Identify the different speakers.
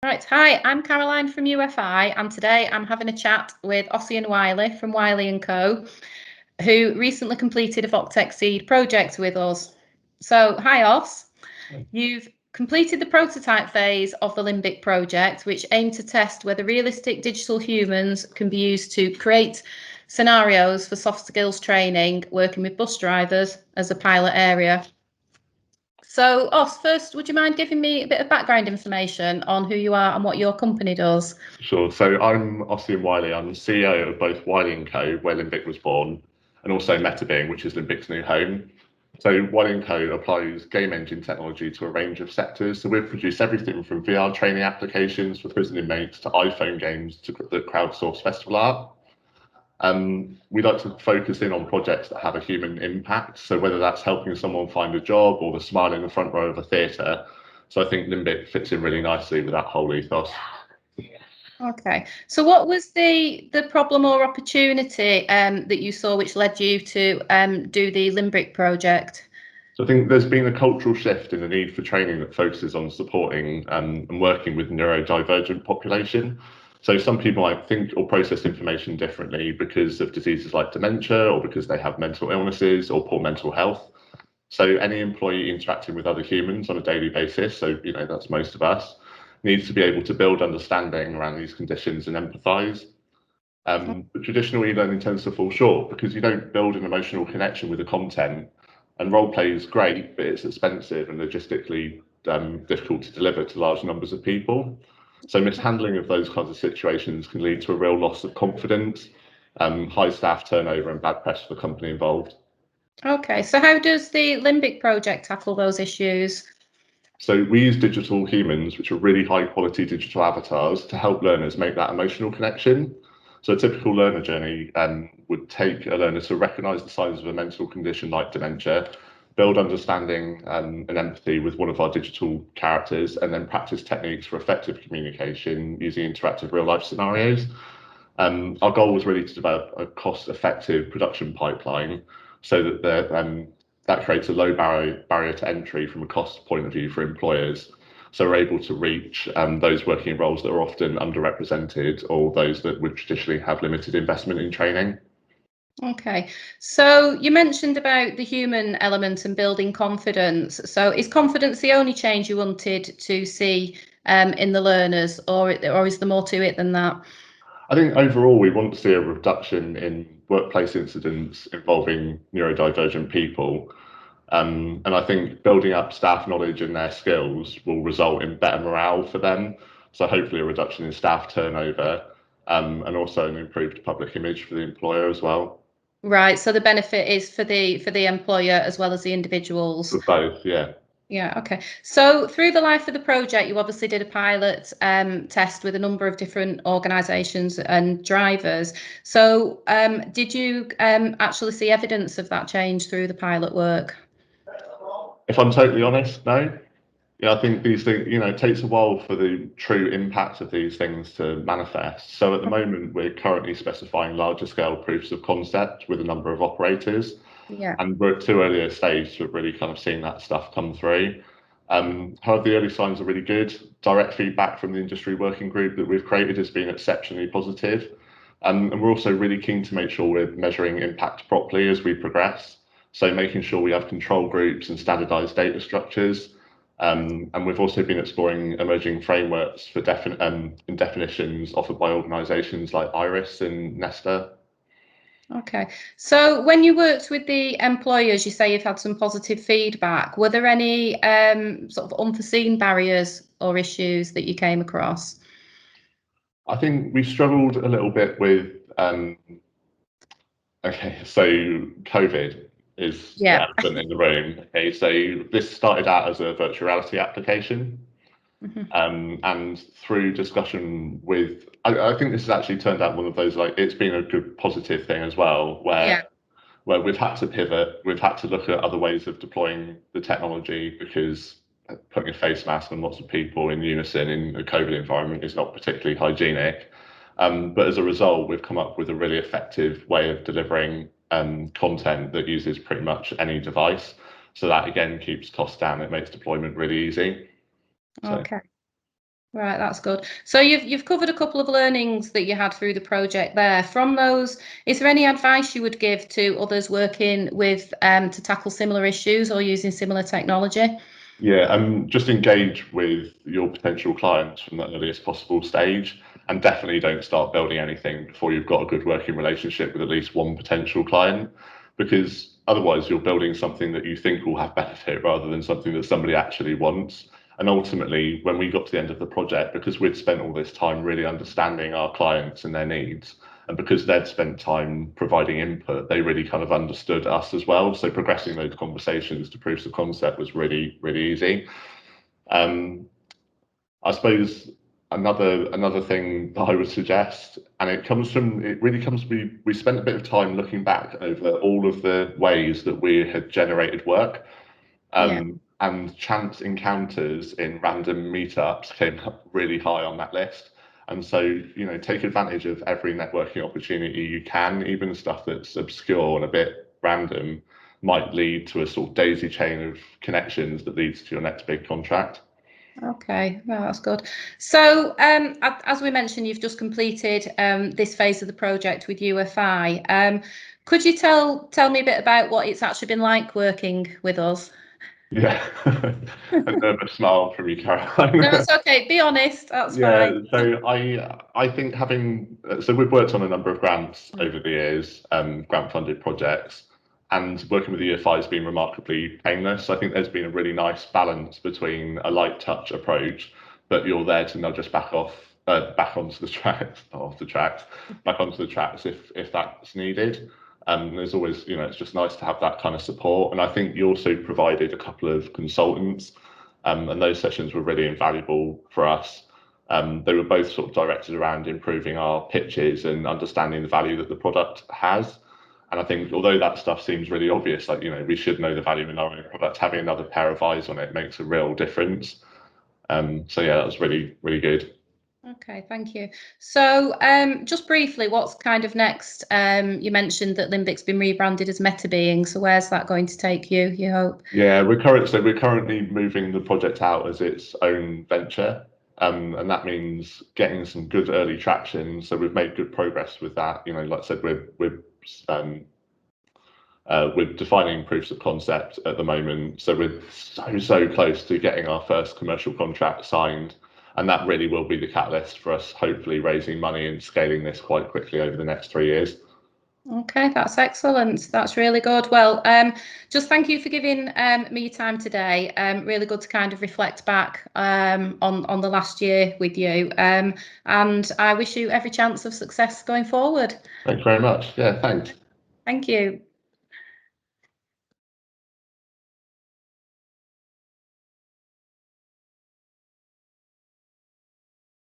Speaker 1: Right, hi, I'm Caroline from UFI, and today I'm having a chat with Ossian Whiley from Whiley Co, who recently completed a VocTech seed project with us. So, hi Oss, you've completed the prototype phase of the Limbic project, which aimed to test whether realistic digital humans can be used to create scenarios for soft skills training, working with bus drivers as a pilot area. So, Oss, first, would you mind giving me a bit of background information on who you are and what your company does?
Speaker 2: Sure. So I'm Ossian Whiley. I'm the CEO of both Whiley Co, where Limbic was born, and also MetaBeing, which is Limbic's new home. So Whiley Co applies game engine technology to a range of sectors. So we've produced everything from VR training applications for prison inmates to iPhone games to the crowdsourced festival art. We like to focus in on projects that have a human impact. So whether that's helping someone find a job or the smile in the front row of a theatre. So I think Limbic fits in really nicely with that whole ethos.
Speaker 1: Okay, so what was the problem or opportunity that you saw which led you to do the Limbic project?
Speaker 2: So I think there's been a cultural shift in the need for training that focuses on supporting and working with neurodivergent population. So some people might think or process information differently because of diseases like dementia or because they have mental illnesses or poor mental health. So any employee interacting with other humans on a daily basis, so that's most of us, needs to be able to build understanding around these conditions and empathise. But traditional e-learning tends to fall short because you don't build an emotional connection with the content. And role play is great, but it's expensive and logistically difficult to deliver to large numbers of people. So mishandling of those kinds of situations can lead to a real loss of confidence, high staff turnover, and bad press for the company involved.
Speaker 1: Okay, so how does the Limbic project tackle those issues?
Speaker 2: So we use digital humans, which are really high quality digital avatars, to help learners make that emotional connection. So a typical learner journey would take a learner to recognise the signs of a mental condition like dementia, build understanding and empathy with one of our digital characters, and then practice techniques for effective communication using interactive real life scenarios. Our goal was really to develop a cost-effective production pipeline so that that creates a low barrier to entry from a cost point of view for employers. So we're able to reach those working in roles that are often underrepresented or those that would traditionally have limited investment in training.
Speaker 1: Okay, so you mentioned about the human element and building confidence. So is confidence the only change you wanted to see in the learners, or is there more to it than that?
Speaker 2: I think overall we want to see a reduction in workplace incidents involving neurodivergent people. And I think building up staff knowledge and their skills will result in better morale for them. So hopefully a reduction in staff turnover and also an improved public image for the employer as well.
Speaker 1: Right, so the benefit is for the employer as well as the individuals.
Speaker 2: For both, yeah.
Speaker 1: Yeah, okay. So through the life of the project, you obviously did a pilot test with a number of different organisations and drivers. So did you actually see evidence of that change through the pilot work?
Speaker 2: If I'm totally honest, no. Yeah, I think these things, it takes a while for the true impact of these things to manifest. So at the moment, we're currently specifying larger scale proofs of concept with a number of operators.
Speaker 1: Yeah.
Speaker 2: And we're at too early a stage to have really kind of seen that stuff come through. However, the early signs are really good. Direct feedback from the industry working group that we've created has been exceptionally positive. And we're also really keen to make sure we're measuring impact properly as we progress. So making sure we have control groups and standardized data structures. And we've also been exploring emerging frameworks for definitions offered by organisations like IRIS and Nesta.
Speaker 1: Okay. So when you worked with the employers, you say you've had some positive feedback. Were there any sort of unforeseen barriers or issues that you came across?
Speaker 2: I think we struggled a little bit with, okay, so COVID is the elephant in the room. Okay, so this started out as a virtual reality application. And through discussion with, I think this has actually turned out one of those, like, it's been a good positive thing as well, where we've had to pivot, we've had to look at other ways of deploying the technology because putting a face mask on lots of people in unison in a COVID environment is not particularly hygienic. But as a result, we've come up with a really effective way of delivering content that uses pretty much any device. So that again keeps costs down. It makes deployment really easy.
Speaker 1: Okay. Right, that's good. So you've covered a couple of learnings that you had through the project there. From those, is there any advice you would give to others working with to tackle similar issues or using similar technology?
Speaker 2: Yeah, and just engage with your potential clients from the earliest possible stage, and definitely don't start building anything before you've got a good working relationship with at least one potential client, because otherwise you're building something that you think will have benefit rather than something that somebody actually wants. And ultimately, when we got to the end of the project, because we'd spent all this time really understanding our clients and their needs, and because they'd spent time providing input, they really kind of understood us as well. So progressing those conversations to proofs of concept was really, really easy. I suppose another thing that I would suggest, and it really comes from, we spent a bit of time looking back over all of the ways that we had generated work. And chance encounters in random meetups came up really high on that list. And so, take advantage of every networking opportunity you can, even stuff that's obscure and a bit random might lead to a sort of daisy chain of connections that leads to your next big contract.
Speaker 1: Okay, well, that's good. So, as we mentioned, you've just completed this phase of the project with UFI. Could you tell me a bit about what it's actually been like working with us?
Speaker 2: Yeah, a nervous smile from you, Caroline.
Speaker 1: No, it's okay. Be honest. That's
Speaker 2: Yeah,
Speaker 1: fine.
Speaker 2: so I think so we've worked on a number of grants over the years, grant-funded projects, and working with the UFI has been remarkably painless. I think there's been a really nice balance between a light touch approach, but you're there to nudge us back onto the tracks, not off the tracks, back onto the tracks if that's needed. There's always, it's just nice to have that kind of support. And I think you also provided a couple of consultants, and those sessions were really invaluable for us. They were both sort of directed around improving our pitches and understanding the value that the product has. And I think although that stuff seems really obvious, like, we should know the value in our own product, having another pair of eyes on it makes a real difference. So yeah, that was really, really good.
Speaker 1: Okay, thank you. So, just briefly, what's kind of next? You mentioned that Limbic's been rebranded as MetaBeing. So, where's that going to take you? You hope?
Speaker 2: Yeah, we're currently moving the project out as its own venture, and that means getting some good early traction. So we've made good progress with that. Like I said, we're defining proofs of concept at the moment. So we're so close to getting our first commercial contract signed. And that really will be the catalyst for us hopefully raising money and scaling this quite quickly over the next 3 years.
Speaker 1: Okay, that's excellent. That's really good. Well, just thank you for giving me your time today. Really good to kind of reflect back on the last year with you. And I wish you every chance of success going forward.
Speaker 2: Thanks very much. Yeah, thanks.
Speaker 1: Thank you.